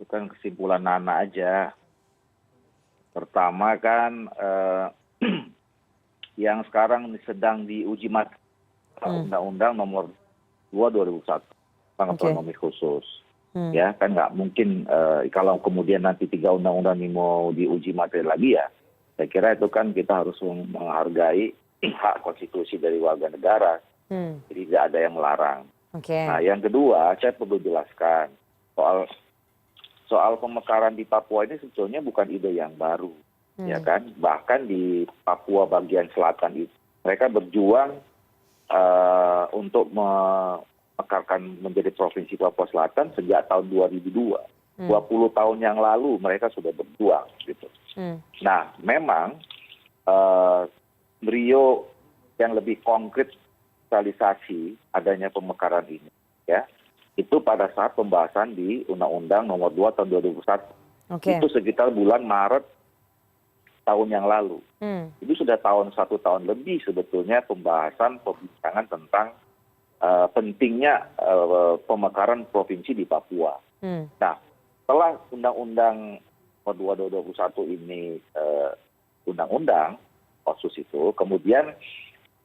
kan kesimpulan Nana aja. Pertama kan yang sekarang sedang diuji materi Undang-Undang Nomor 2 2001 tentang otonomi khusus. Ya kan nggak mungkin kalau kemudian nanti 3 undang-undang ini mau diuji materi lagi ya. Saya kira itu kan kita harus menghargai hak konstitusi dari warga negara. Jadi tidak ada yang melarang. Nah yang kedua saya perlu jelaskan soal pemekaran di Papua ini sebetulnya bukan ide yang baru. Ya kan, bahkan di Papua bagian selatan itu mereka berjuang untuk memekarkan menjadi provinsi Papua Selatan sejak tahun 2002. 20 tahun yang lalu mereka sudah berjuang gitu. Nah, memang brio yang lebih konkret realisasi adanya pemekaran ini ya, itu pada saat pembahasan di Undang-Undang Nomor 2 tahun 2001. Itu sekitar bulan Maret tahun yang lalu. Itu sudah 1 tahun lebih sebetulnya perbincangan tentang pentingnya pemekaran provinsi di Papua. Nah, setelah Undang-Undang Nomor 2 2021 ini undang-undang otsus itu, kemudian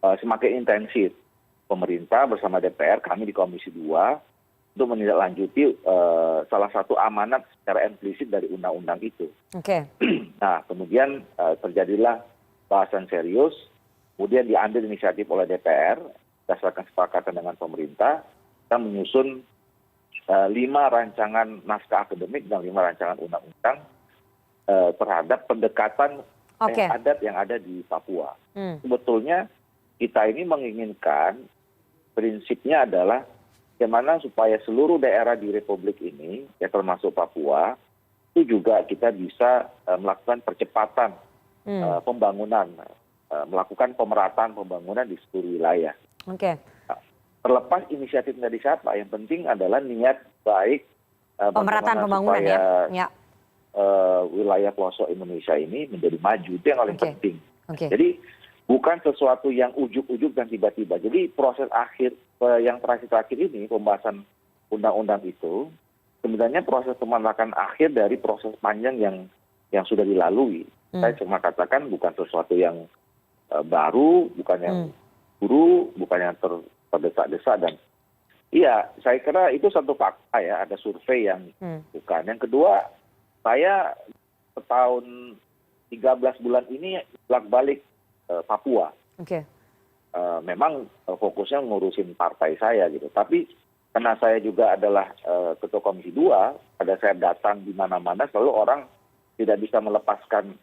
semakin intensif pemerintah bersama DPR, kami di Komisi 2 untuk menindaklanjuti salah satu amanat secara implisit dari undang-undang itu. Nah, kemudian terjadilah bahasan serius, kemudian diambil inisiatif oleh DPR, berdasarkan kesepakatan dengan pemerintah, kita menyusun 5 rancangan naskah akademik dan 5 rancangan undang-undang terhadap pendekatan adat yang ada di Papua. Sebetulnya kita ini menginginkan prinsipnya adalah bagaimana supaya seluruh daerah di Republik ini, ya termasuk Papua, itu juga kita bisa melakukan percepatan pembangunan, melakukan pemerataan pembangunan di seluruh wilayah. Terlepas inisiatif dari siapa, yang penting adalah niat baik pemerataan pembangunan supaya wilayah pelosok Indonesia ini menjadi maju, itu yang paling penting. Jadi bukan sesuatu yang ujuk-ujuk dan tiba-tiba. Jadi proses akhir yang terakhir ini, pembahasan undang-undang itu, sebenarnya proses pemanakan akhir dari proses panjang yang sudah dilalui. Saya cuma katakan bukan sesuatu yang baru, bukan yang buru, bukan yang terdesak-desak. Dan iya, saya kira itu satu fakta ya, ada survei yang bukan. Yang kedua, saya setahun 13 bulan ini bolak-balik Papua. Memang fokusnya ngurusin partai saya gitu. Tapi karena saya juga adalah ketua Komisi 2, pada saya datang di mana-mana selalu orang tidak bisa melepaskan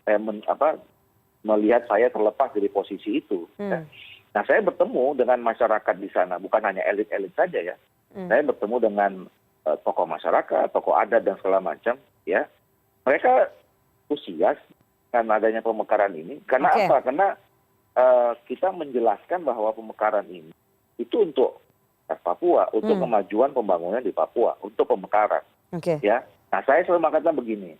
melihat saya terlepas dari posisi itu. Nah, saya bertemu dengan masyarakat di sana, bukan hanya elit-elit saja ya. Saya bertemu dengan tokoh masyarakat, tokoh adat dan segala macam ya. Mereka antusias dengan adanya pemekaran ini. Karena apa? Karena kita menjelaskan bahwa pemekaran ini itu untuk Papua, untuk kemajuan pembangunan di Papua, untuk pemekaran. Ya, nah saya selalu mengatakan begini,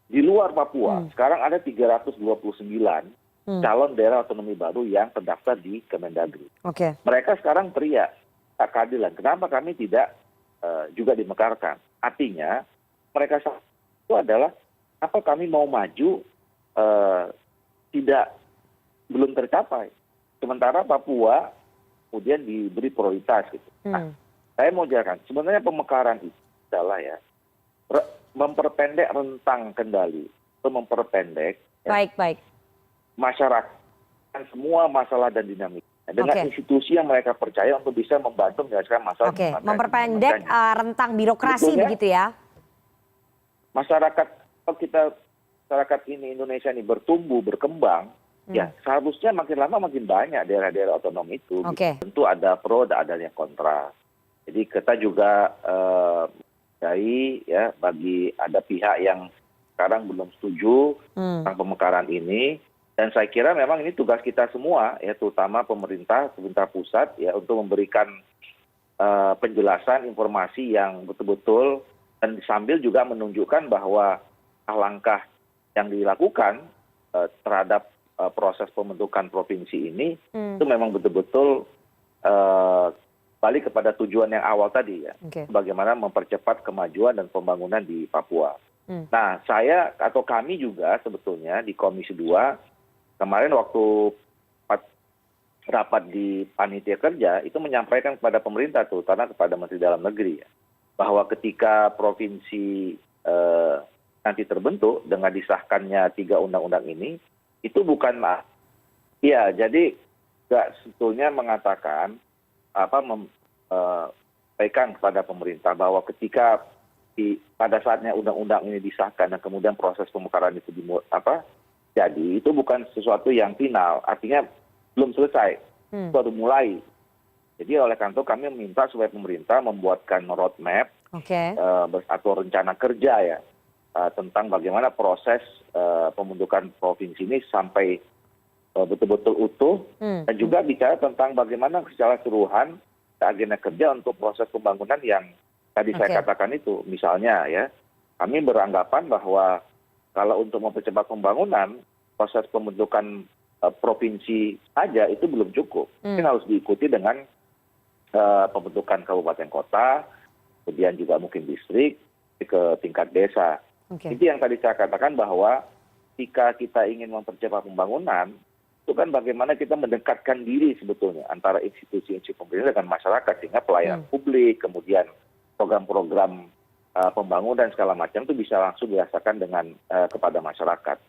di luar Papua sekarang ada 329 calon daerah otonomi baru yang terdaftar di Kemendagri. Mereka sekarang teriak keadilan, kenapa kami tidak juga dimekarkan? Artinya mereka itu adalah apa kami mau maju belum tercapai. Sementara Papua kemudian diberi prioritas gitu. Nah, saya mau jelaskan, sebenarnya pemekaran itu adalah ya memperpendek rentang kendali, atau memperpendek masyarakat dan semua masalah dan dinamika dengan institusi yang mereka percaya untuk bisa membantu menyelesaikan masalah. Memperpendek rentang birokrasi begitu ya. Masyarakat, kalau masyarakat ini Indonesia ini bertumbuh, berkembang, ya seharusnya makin lama makin banyak daerah-daerah otonom itu. Gitu. Tentu ada pro dan ada yang kontra. Jadi kita juga bagi ada pihak yang sekarang belum setuju tentang pemekaran ini. Dan saya kira memang ini tugas kita semua, ya terutama pemerintah pusat, ya untuk memberikan penjelasan informasi yang betul-betul dan sambil juga menunjukkan bahwa langkah yang dilakukan terhadap proses pembentukan provinsi ini itu memang betul-betul balik kepada tujuan yang awal tadi ya, Oke. bagaimana mempercepat kemajuan dan pembangunan di Papua. Nah, saya atau kami juga sebetulnya di Komisi 2 kemarin waktu rapat di panitia kerja itu menyampaikan kepada pemerintah terutama kepada Menteri Dalam Negeri ya, bahwa ketika provinsi nanti terbentuk dengan disahkannya 3 undang-undang ini, itu bukan ya jadi nggak sebetulnya mengatakan sampaikan kepada pemerintah bahwa ketika pada saatnya undang-undang ini disahkan dan kemudian proses pemekaran itu jadi itu bukan sesuatu yang final, artinya belum selesai, baru mulai. Jadi oleh karena itu kami meminta supaya pemerintah membuatkan roadmap atau rencana kerja ya tentang bagaimana proses pembentukan provinsi ini sampai betul-betul utuh, dan juga bicara tentang bagaimana secara keseluruhan agenda kerja untuk proses pembangunan yang tadi saya katakan itu. Misalnya ya, kami beranggapan bahwa kalau untuk mempercepat pembangunan, proses pembentukan provinsi saja itu belum cukup. Ini harus diikuti dengan pembentukan kabupaten kota, kemudian juga mungkin distrik, ke tingkat desa. Itu yang tadi saya katakan bahwa jika kita ingin mempercepat pembangunan, itu kan bagaimana kita mendekatkan diri sebetulnya antara institusi-institusi pemerintah dengan masyarakat, sehingga pelayanan publik, kemudian program-program pembangunan segala macam itu bisa langsung dirasakan dengan kepada masyarakat.